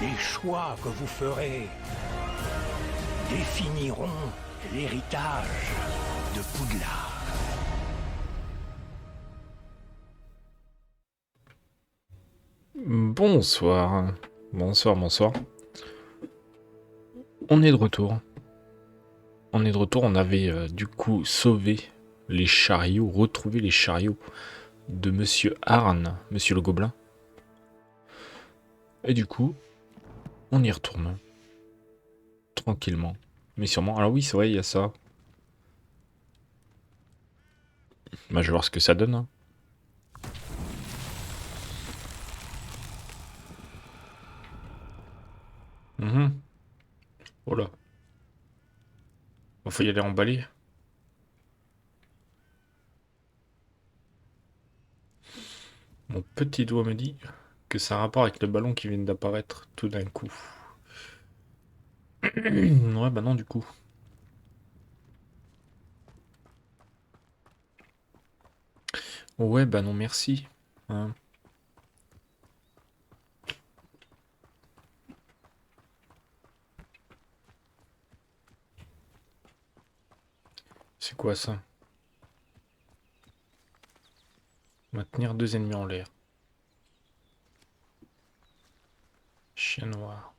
Les choix que vous ferez définiront l'héritage de Poudlard. Bonsoir. Bonsoir, bonsoir. On est de retour. On avait du coup sauvé les chariots, retrouvé les chariots de Monsieur Arn, Monsieur le Gobelin. Et du coup, on y retourne. Tranquillement. Mais sûrement. Alors oui, c'est vrai, il y a ça. Bah, je vais voir ce que ça donne. Hein. Oh là. Faut y aller emballer. Mon petit doigt me dit que ça a un rapport avec le ballon qui vient d'apparaître tout d'un coup. Ouais, bah non, du coup. Ouais, bah non, merci. Hein. C'est quoi ça? Maintenir deux ennemis en l'air. Chien noir.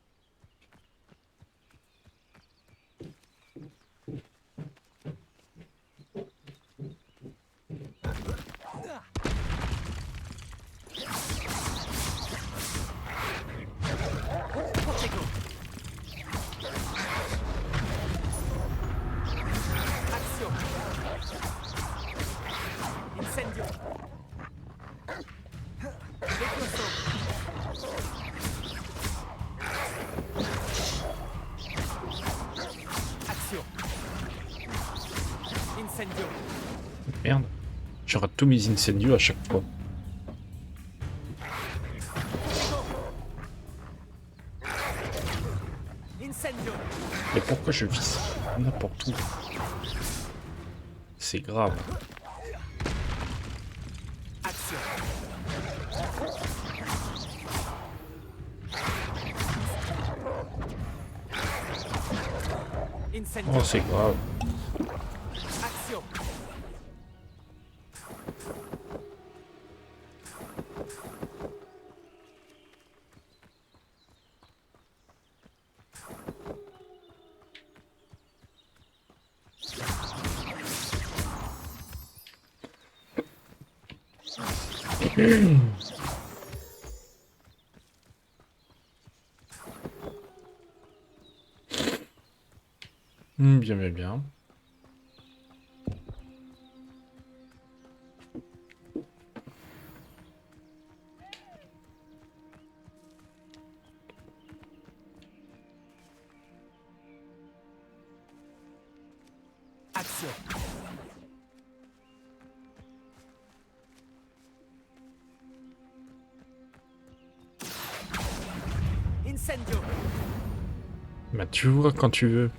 Action. Incendio. Levioso. Action. Incendio. Merde. Je rate tous mes incendios à chaque fois. Incendio. Mais pourquoi je vise n'importe où? C'est grave. Action. Incendio. Oh, c'est grave. Action. Bien, bien, bien. Action. Incendio. Bah, tu vois quand tu veux.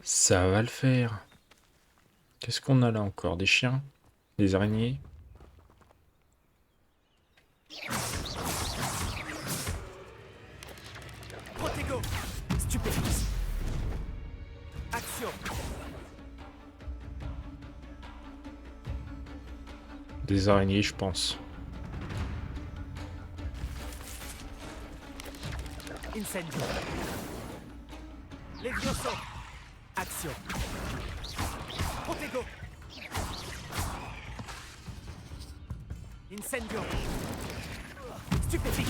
Ça va le faire. Qu'est-ce qu'on a là encore? Des chiens? Des araignées? Protego. Stupéfice. Action. Des araignées, je pense. Incendio. Levioso. Action. Protego. Incendio. Stupéfique.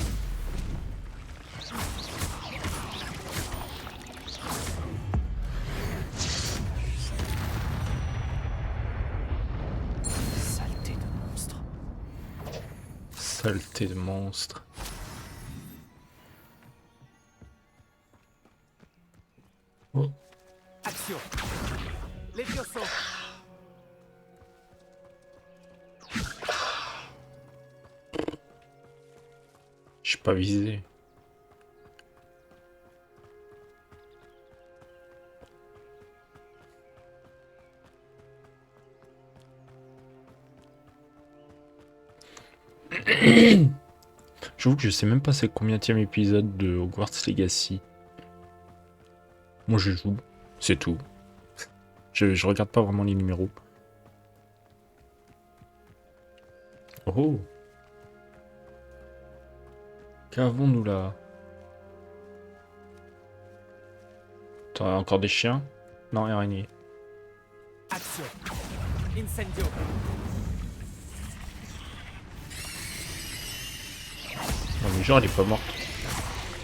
Saleté de monstre. Saleté de monstre. Oh. Action. Levioso. J'ai pas visé. J'avoue que je sais même pas c'est combienième épisode de Hogwarts Legacy. Moi je joue, c'est tout. Je regarde pas vraiment les numéros. Oh! Qu'avons-nous là? T'as encore des chiens? Non, araignée. Action. Incendio. Non mais genre elle est pas morte.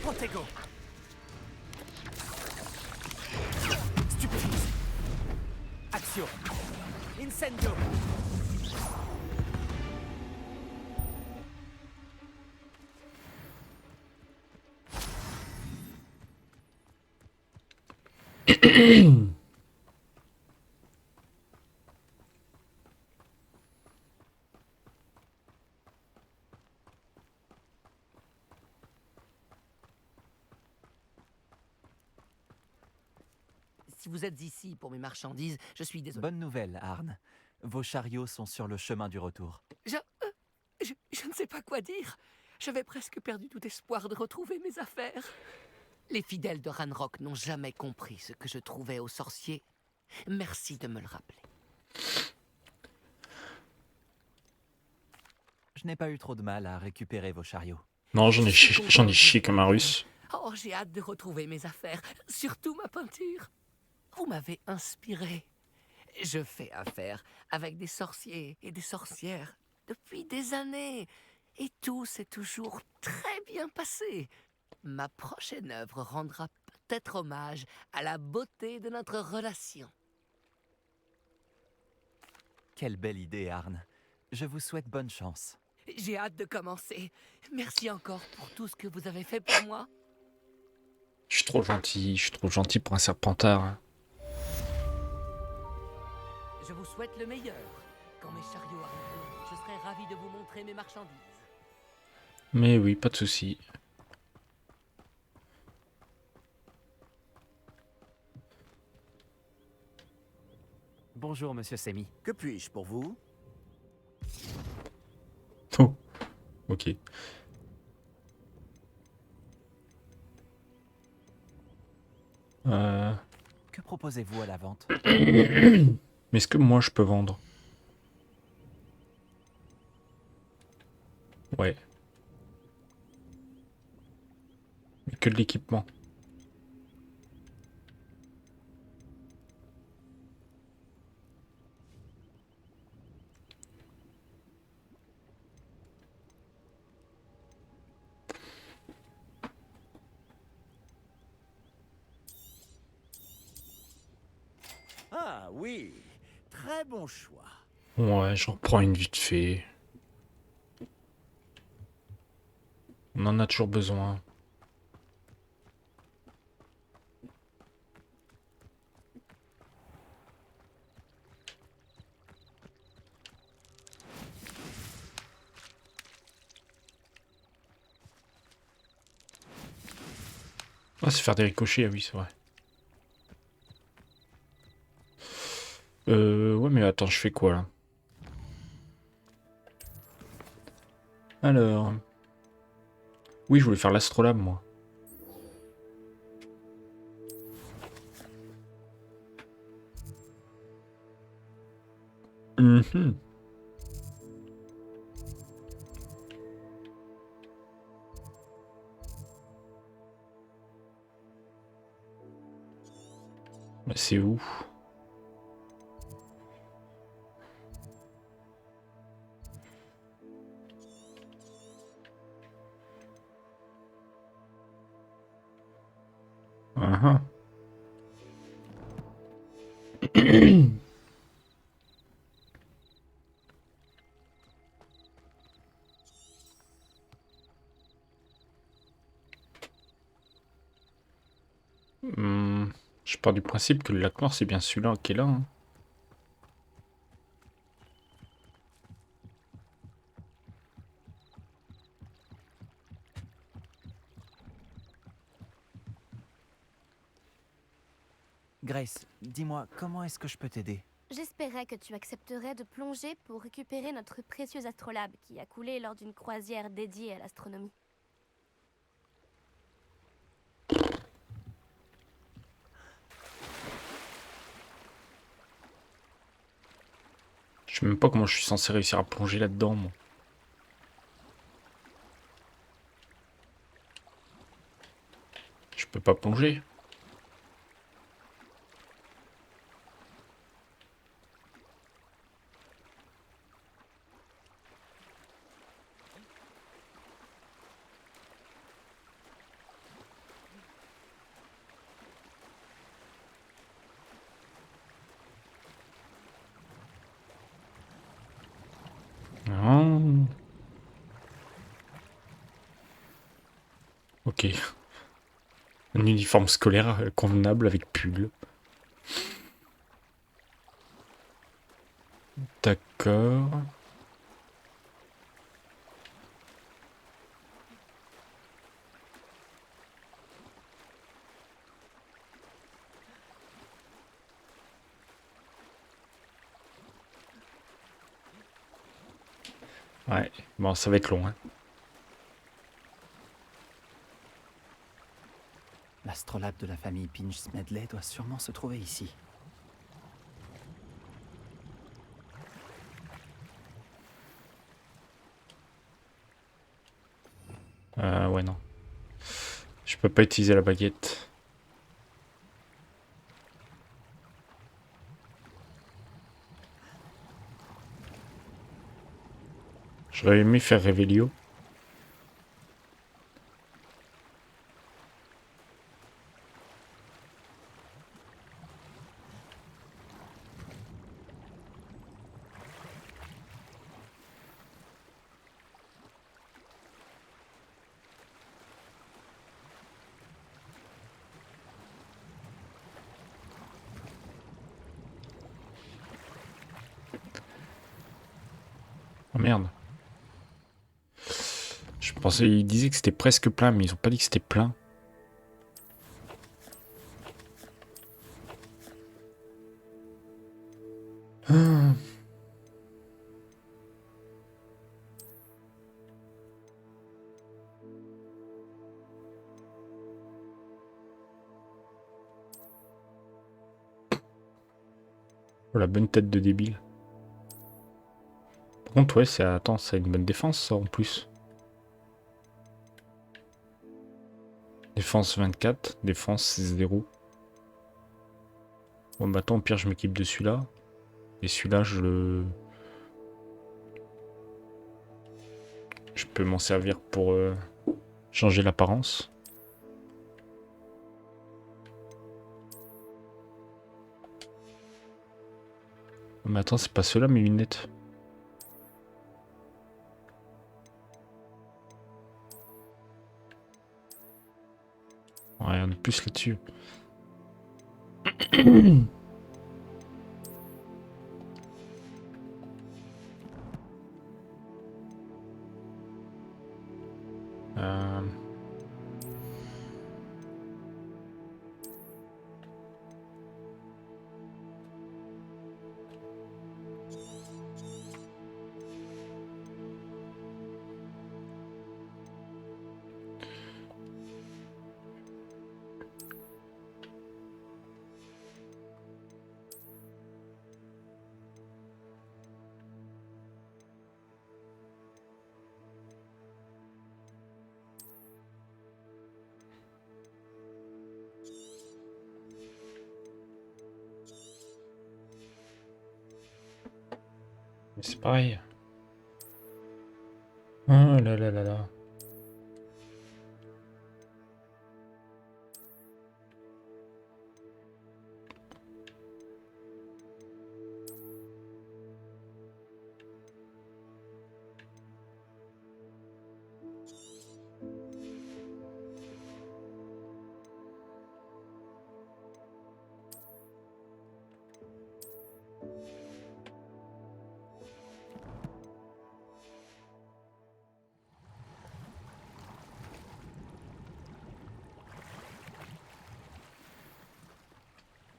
Protego. Stupefise. Action. Incendio. Si vous êtes ici pour mes marchandises, je suis désolé. Bonne nouvelle, Arne. Vos chariots sont sur le chemin du retour. Je ne sais pas quoi dire. J'avais presque perdu tout espoir de retrouver mes affaires. Les fidèles de Ranrock n'ont jamais compris ce que je trouvais aux sorciers. Merci de me le rappeler. Je n'ai pas eu trop de mal à récupérer vos chariots. Non, j'en ai chié comme un russe. Oh, j'ai hâte de retrouver mes affaires, surtout ma peinture. Vous m'avez inspiré. Je fais affaire avec des sorciers et des sorcières depuis des années. Et tout s'est toujours très bien passé. Ma prochaine œuvre rendra peut-être hommage à la beauté de notre relation. Quelle belle idée, Arne. Je vous souhaite bonne chance. J'ai hâte de commencer. Merci encore pour tout ce que vous avez fait pour moi. Je suis trop gentil pour un serpentard. Je vous souhaite le meilleur. Quand mes chariots arriveront, je serai ravi de vous montrer mes marchandises. Mais oui, pas de souci. Bonjour, monsieur Semi. Que puis-je pour vous? Oh, ok. Que proposez-vous à la vente? Mais est-ce que moi je peux vendre? Ouais. Mais que de l'équipement. Ah oui, très bon choix. Ouais, j'en prends une vite fait. On en a toujours besoin. Ah, c'est faire des ricochets, ah oui, c'est vrai. Ouais, mais attends, je fais quoi là? Alors. Oui, je voulais faire l'astrolabe, moi. Mhm. Mais c'est où? Ah ah. Je pars du principe que le lac noir, c'est bien celui-là qui est là. Hein. Grace, dis-moi, comment est-ce que je peux t'aider? J'espérais que tu accepterais de plonger pour récupérer notre précieux astrolabe qui a coulé lors d'une croisière dédiée à l'astronomie. Je sais même pas comment je suis censé réussir à plonger là-dedans, moi. Je peux pas plonger. Ah. Ok. Un uniforme scolaire convenable avec pull. D'accord. Ouais, bon, ça va être long, hein. L'astrolabe de la famille Pinch-Smedley doit sûrement se trouver ici. Ouais, non. Je peux pas utiliser la baguette. J'aurais aimé faire Revelio. Oh merde. Je pensais, ils disaient que c'était presque plein, mais ils ont pas dit que c'était plein. Ah. Oh, la bonne tête de débile. Par contre, ouais, c'est... Attends, ça a une bonne défense, ça, en plus. Défense 24, défense 0. Bon, bah attends, au pire, je m'équipe de celui-là. Et celui-là, je peux m'en servir pour changer l'apparence. Mais attends, c'est pas ceux-là, mes lunettes. Ouais, on est plus là-dessus. Euh... Mais c'est pareil. Oh là là là là.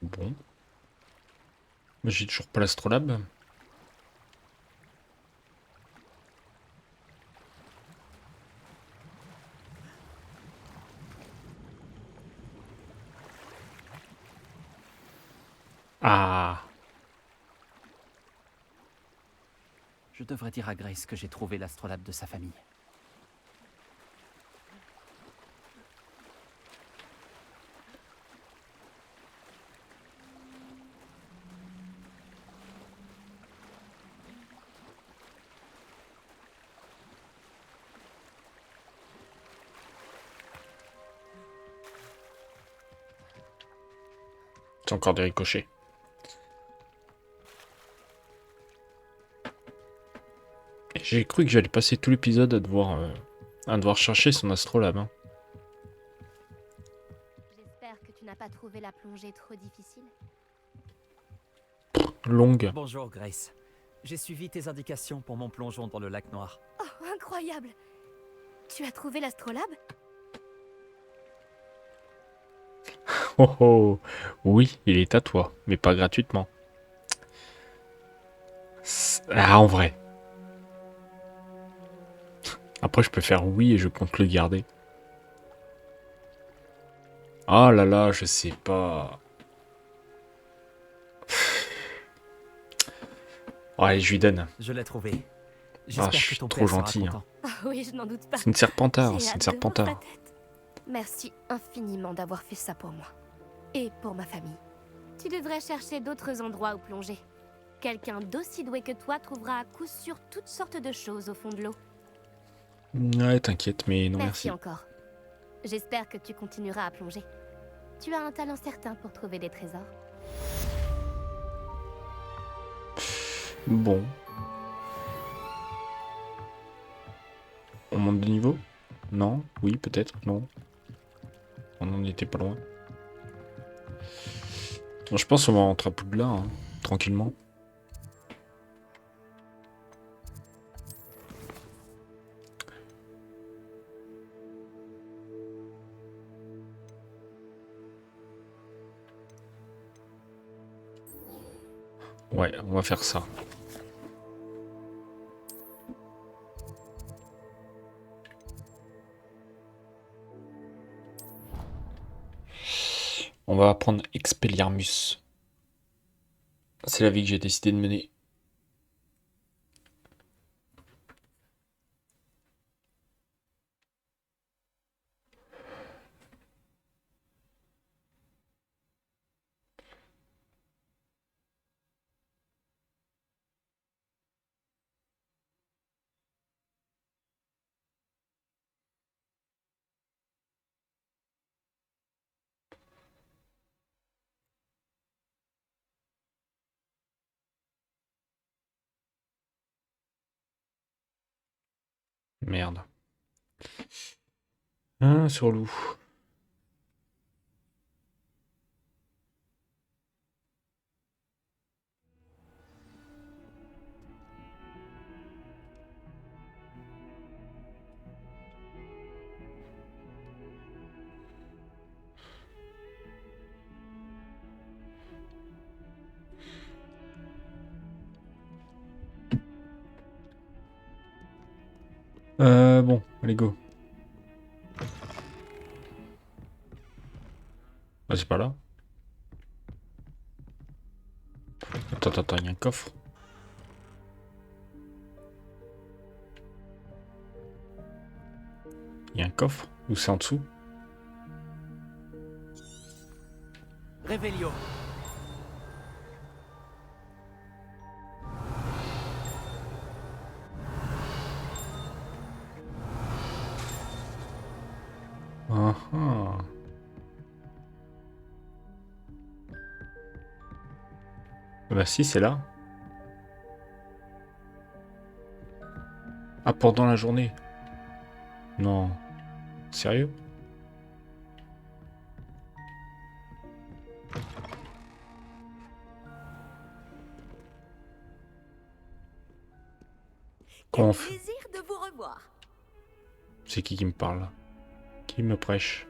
Bon. Mais j'ai toujours pas l'astrolabe. Ah. Je devrais dire à Grace que j'ai trouvé l'astrolabe de sa famille. C'est encore des ricochets. J'ai cru que j'allais passer tout l'épisode à devoir chercher son astrolabe. Hein. J'espère que tu n'as pas trouvé la plongée trop difficile. Longue. Bonjour Grace. J'ai suivi tes indications pour mon plongeon dans le lac noir. Oh, incroyable! Tu as trouvé l'astrolabe? Oh oh. Oui, il est à toi, mais pas gratuitement. Ah, en vrai. Après, je peux faire oui et je compte le garder. Oh là là, je sais pas. Ouais, je lui donne. Je l'ai trouvé. Ah, J'espère je que suis ton trop père sera gentil. Hein. content. Ah oui, je n'en doute pas. C'est une serpentard, J'ai c'est une hâte de voir serpentard. ta tête. Merci infiniment d'avoir fait ça pour moi. Et pour ma famille. Tu devrais chercher d'autres endroits où plonger. Quelqu'un d'aussi doué que toi trouvera à coup sûr toutes sortes de choses au fond de l'eau. Ouais, t'inquiète, mais non Merci merci. encore. J'espère que tu continueras à plonger. Tu as un talent certain pour trouver des trésors. Bon. On monte de niveau? Non? Oui, peut-être? Non? On n'en était pas loin. Bon, je pense qu'on va rentrer à Poudlard, hein, tranquillement. Ouais, on va faire ça. On va apprendre Expelliarmus. C'est la vie que j'ai décidé de mener. Merde. Sur loup. Bon, allez go. Ah, c'est pas là. Attends, il y a un coffre. Il y a un coffre? Ou c'est en dessous? Réveillon. Ah ah. Bah si, c'est là. Ah, pendant la journée. Non. Sérieux? Comment on fait? Plaisir de vous revoir. C'est qui me parle là? Qui me prêche?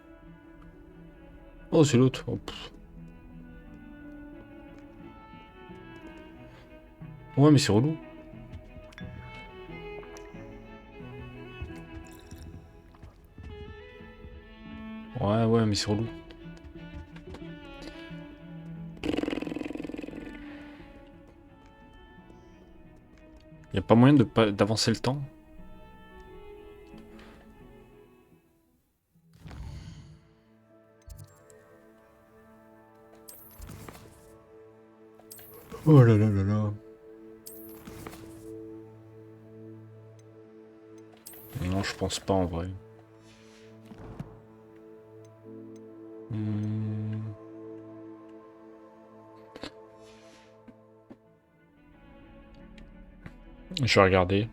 Oh, c'est l'autre. Oh, pff. Ouais, mais c'est relou. Ouais, mais c'est relou. Y a Pas moyen d'avancer le temps? Oh là là là là. Non, je pense pas en vrai. Je vais regarder.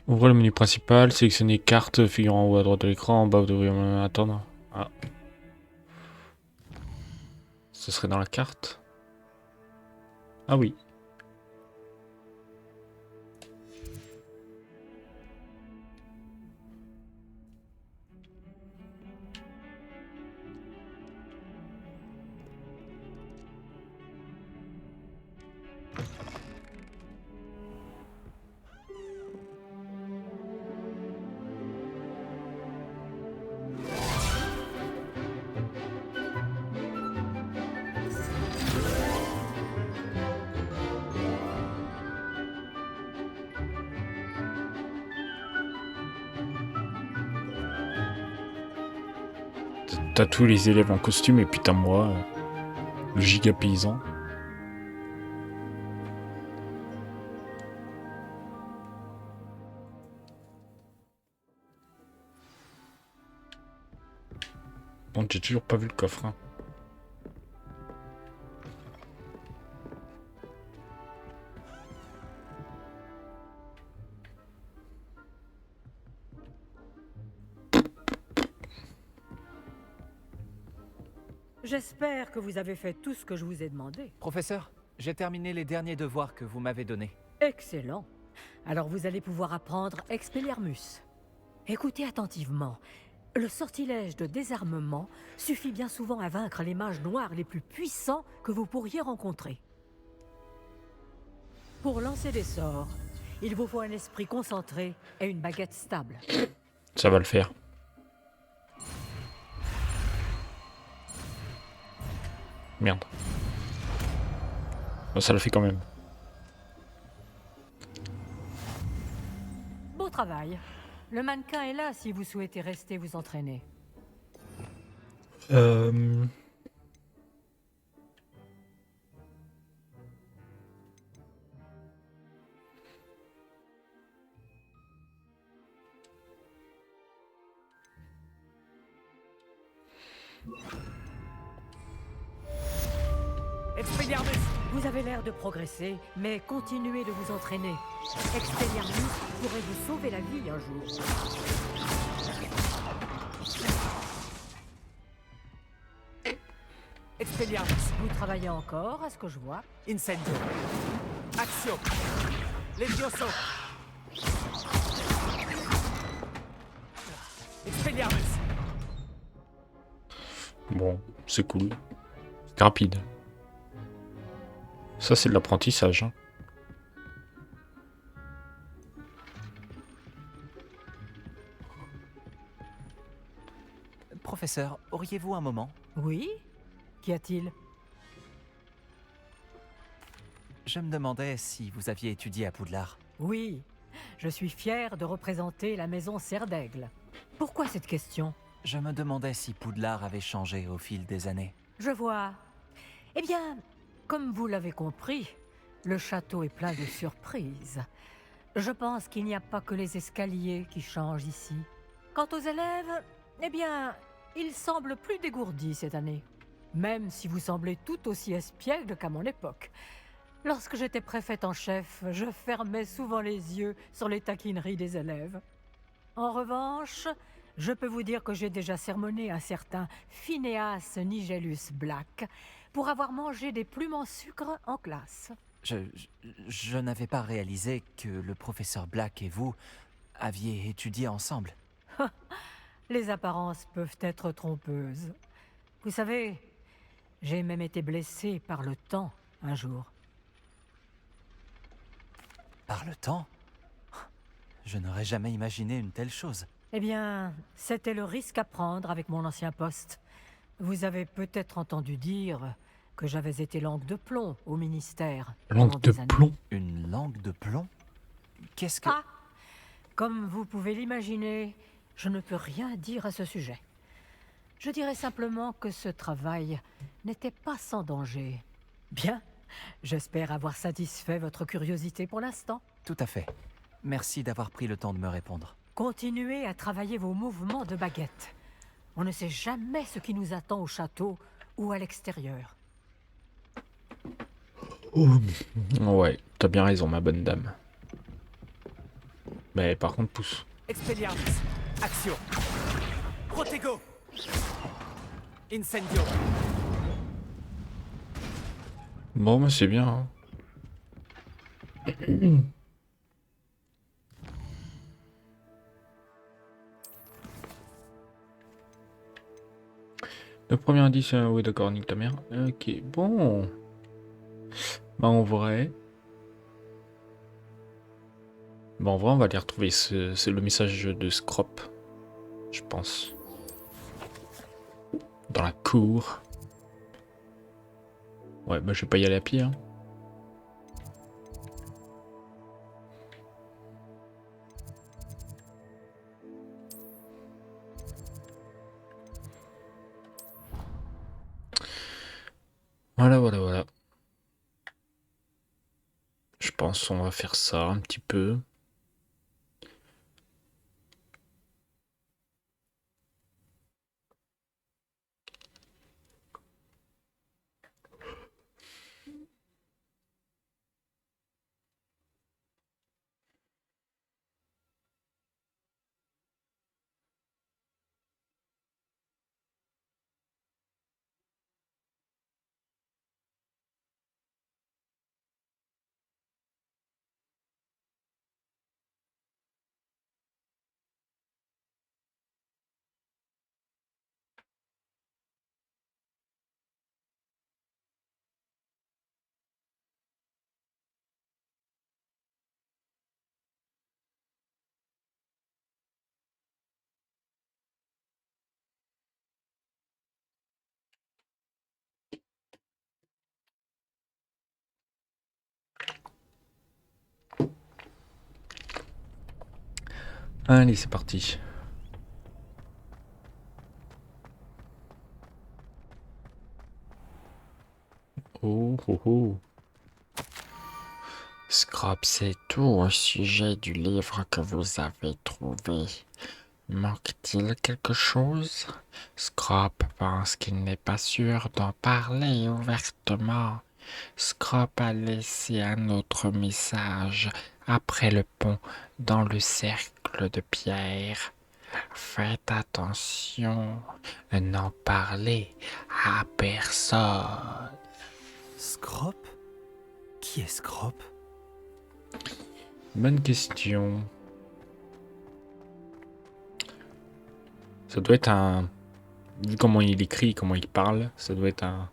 Ouvrez le menu principal, sélectionnez carte figurant en haut à droite de l'écran, en bas vous devriez attendre. Ah. Ce serait dans la carte? Ah oui. T'as tous les élèves en costume et puis t'as moi, le giga paysan. Bon, j'ai toujours pas vu le coffre. Hein. J'espère que vous avez fait tout ce que je vous ai demandé. Professeur, j'ai terminé les derniers devoirs que vous m'avez donnés. Excellent. Alors vous allez pouvoir apprendre Expelliarmus. Écoutez attentivement. Le sortilège de désarmement suffit bien souvent à vaincre les mages noirs les plus puissants que vous pourriez rencontrer. Pour lancer des sorts, il vous faut un esprit concentré et une baguette stable. Ça va le faire. Merde. Oh, ça le fait quand même. Beau travail. Le mannequin est là si vous souhaitez rester vous entraîner. Expelliarmus! Vous avez l'air de progresser, mais continuez de vous entraîner. Expelliarmus pourrait vous sauver la vie un jour. Expelliarmus! Vous travaillez encore, à ce que je vois. Incendio! Accio! Levioso! Expelliarmus! Bon, c'est cool. C'est rapide. Ça, c'est de l'apprentissage. Hein. Professeur, auriez-vous un moment? Oui? Qu'y a-t-il? Je me demandais si vous aviez étudié à Poudlard. Oui, je suis fier de représenter la maison Serre d'Aigle. Pourquoi cette question? Je me demandais si Poudlard avait changé au fil des années. Je vois. Eh bien, comme vous l'avez compris, le château est plein de surprises. Je pense qu'il n'y a pas que les escaliers qui changent ici. Quant aux élèves, eh bien, ils semblent plus dégourdis cette année. Même si vous semblez tout aussi espiègle qu'à mon époque. Lorsque j'étais préfète en chef, je fermais souvent les yeux sur les taquineries des élèves. En revanche, je peux vous dire que j'ai déjà sermonné un certain Phineas Nigellus Black pour avoir mangé des plumes en sucre en classe. Je n'avais pas réalisé que le professeur Black et vous aviez étudié ensemble. Les apparences peuvent être trompeuses. Vous savez, j'ai même été blessé par le temps un jour. Par le temps? Je n'aurais jamais imaginé une telle chose. Eh bien, c'était le risque à prendre avec mon ancien poste. Vous avez peut-être entendu dire que j'avais été langue de plomb au ministère. pendant Langue de des années. plomb. Une langue de plomb? Qu'est-ce que... Ah! Comme vous pouvez l'imaginer, je ne peux rien dire à ce sujet. Je dirais simplement que ce travail n'était pas sans danger. Bien, j'espère avoir satisfait votre curiosité pour l'instant. Tout à fait. Merci d'avoir pris le temps de me répondre. Continuez à travailler vos mouvements de baguette. On ne sait jamais ce qui nous attend au château ou à l'extérieur. Ouais, t'as bien raison, ma bonne dame. Mais par contre, pousse. Expelliarmus. Action. Protego. Incendio. Bon, mais c'est bien. Hein. Le premier indice, oui d'accord, nique ta mère. Ok, bon. Bah en vrai... Bah en vrai, on va aller retrouver c'est le message de Scrop, je pense. Dans la cour. Ouais, bah je vais pas y aller à pied, hein. Voilà, voilà, voilà. Je pense qu'on va faire ça un petit peu. Allez, c'est parti. Oh, oh, oh. Scrop, c'est tout au sujet du livre que vous avez trouvé. Manque-t-il quelque chose? Scrop pense qu'il n'est pas sûr d'en parler ouvertement. Scrop a laissé un autre message après le pont dans le cercle de pierre. Faites attention, n'en parlez à personne. Scrop? Qui est Scrop? Bonne question. Ça doit être un... Vu comment il écrit, comment il parle, ça doit être un...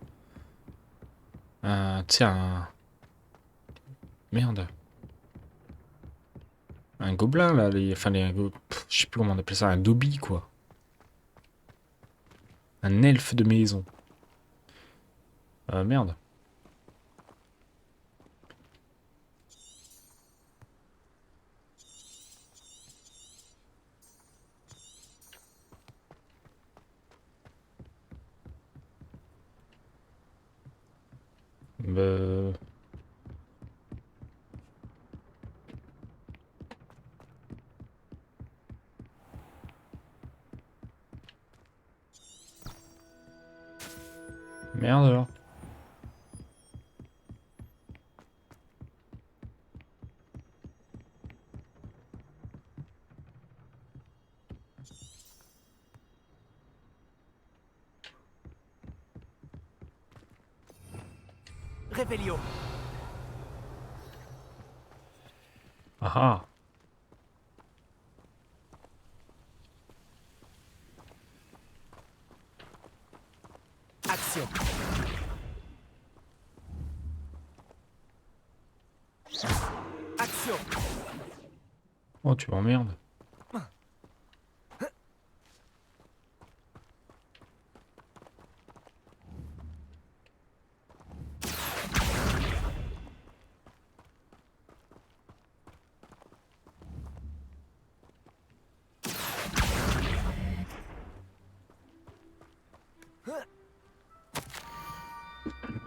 Tu sais, un... Merde. Un gobelin, là. Enfin, je sais plus comment on appelle ça. Un dobby, quoi. Un elfe de maison. Merde. Merde alors. Revelio. Ah ah. Action. Action. Oh, tu m'emmerdes.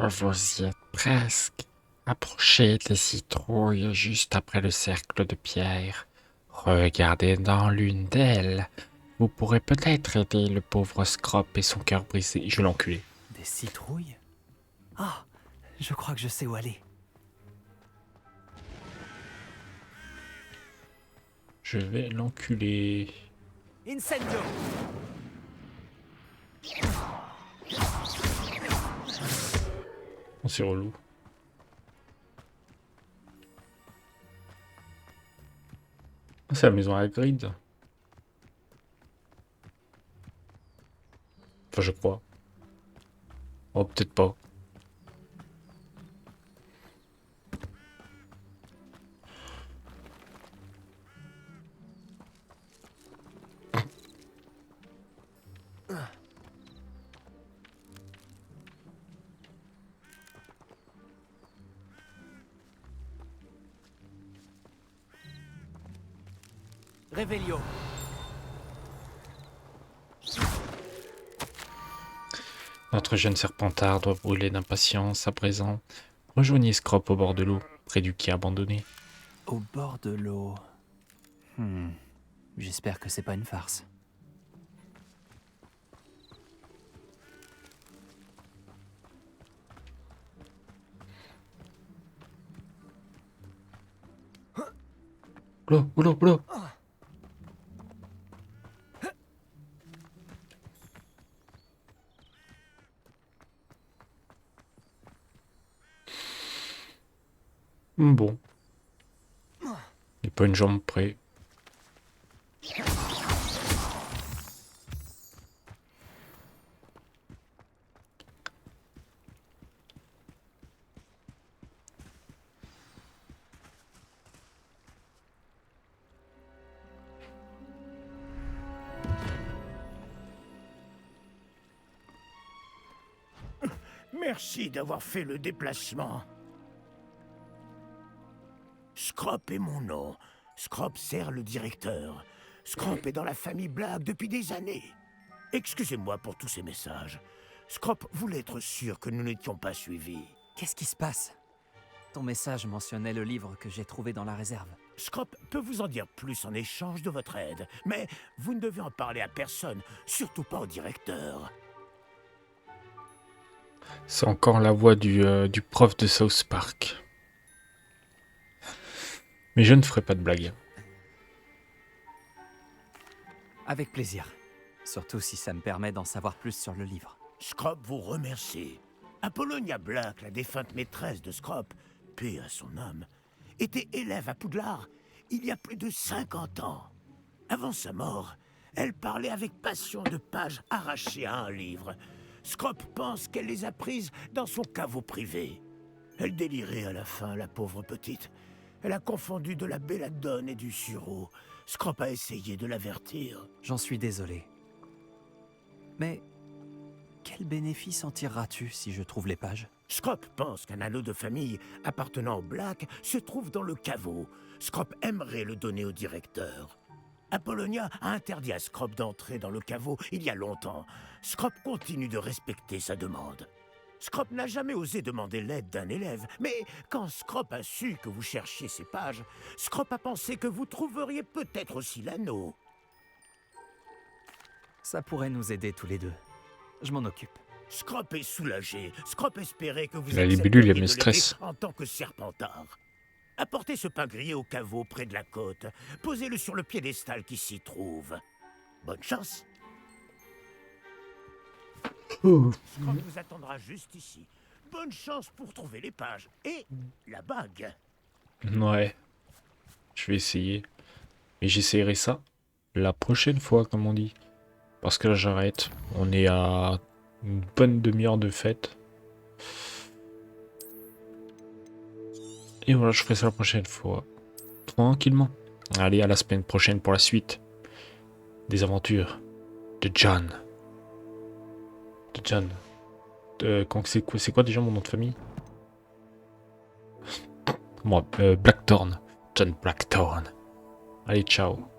Vous y êtes presque. Approchez des citrouilles juste après le cercle de pierre. Regardez dans l'une d'elles. Vous pourrez peut-être aider le pauvre Scrop et son cœur brisé. Je vais l'enculer. Des citrouilles? Ah, je crois que je sais où aller. Je vais l'enculer. Incendio. Oh, c'est relou. Ah, c'est la maison à Hagrid. Enfin, je crois. Oh, peut-être pas. Revelio. Notre jeune serpentard doit brûler d'impatience à présent. Rejoignez Scrop au bord de l'eau, près du quai abandonné. Au bord de l'eau. J'espère que c'est pas une farce. L'eau. Bon. Il n'y a pas une jambe près. Merci d'avoir fait le déplacement. Scrop est mon nom. Scrop sert le directeur. Scrop est dans la famille Black depuis des années. Excusez-moi pour tous ces messages. Scrop voulait être sûr que nous n'étions pas suivis. Qu'est-ce qui se passe? Ton message mentionnait le livre que j'ai trouvé dans la réserve. Scrop peut vous en dire plus en échange de votre aide, mais vous ne devez en parler à personne, surtout pas au directeur. C'est encore la voix du prof de South Park. Mais je ne ferai pas de blague. Avec plaisir. Surtout si ça me permet d'en savoir plus sur le livre. Scrop vous remercie. Apollonia Black, la défunte maîtresse de Scrop, paix à son âme, était élève à Poudlard il y a plus de 50 ans. Avant sa mort, elle parlait avec passion de pages arrachées à un livre. Scrop pense qu'elle les a prises dans son caveau privé. Elle délirait à la fin, la pauvre petite. Elle a confondu de la belladone et du sureau. Scrop a essayé de l'avertir. J'en suis désolé. Mais quel bénéfice en tireras-tu si je trouve les pages? Scrop pense qu'un anneau de famille appartenant au Black se trouve dans le caveau. Scrop aimerait le donner au directeur. Apollonia a interdit à Scrop d'entrer dans le caveau il y a longtemps. Scrop continue de respecter sa demande. Scrop n'a jamais osé demander l'aide d'un élève, mais quand Scrop a su que vous cherchiez ces pages, Scrop a pensé que vous trouveriez peut-être aussi l'anneau. Ça pourrait nous aider tous les deux. Je m'en occupe. Scrop est soulagé. Scrop espérait que vous La libellule, il y a accepteriez le de stress. l'aider en tant que serpentard. Apportez ce pain grillé au caveau près de la côte. Posez-le sur le piédestal qui s'y trouve. Bonne chance. Scrop vous attendra juste ici. Bonne chance pour trouver les pages et la bague. Ouais. Je vais essayer. Mais j'essayerai ça la prochaine fois, comme on dit. Parce que là, j'arrête. On est à une bonne demi-heure de fête. Et voilà, je ferai ça la prochaine fois. Tranquillement. Allez, à la semaine prochaine pour la suite des aventures de John. De John. C'est quoi déjà mon nom de famille? Moi, Blackthorn. John Blackthorn. Allez, ciao.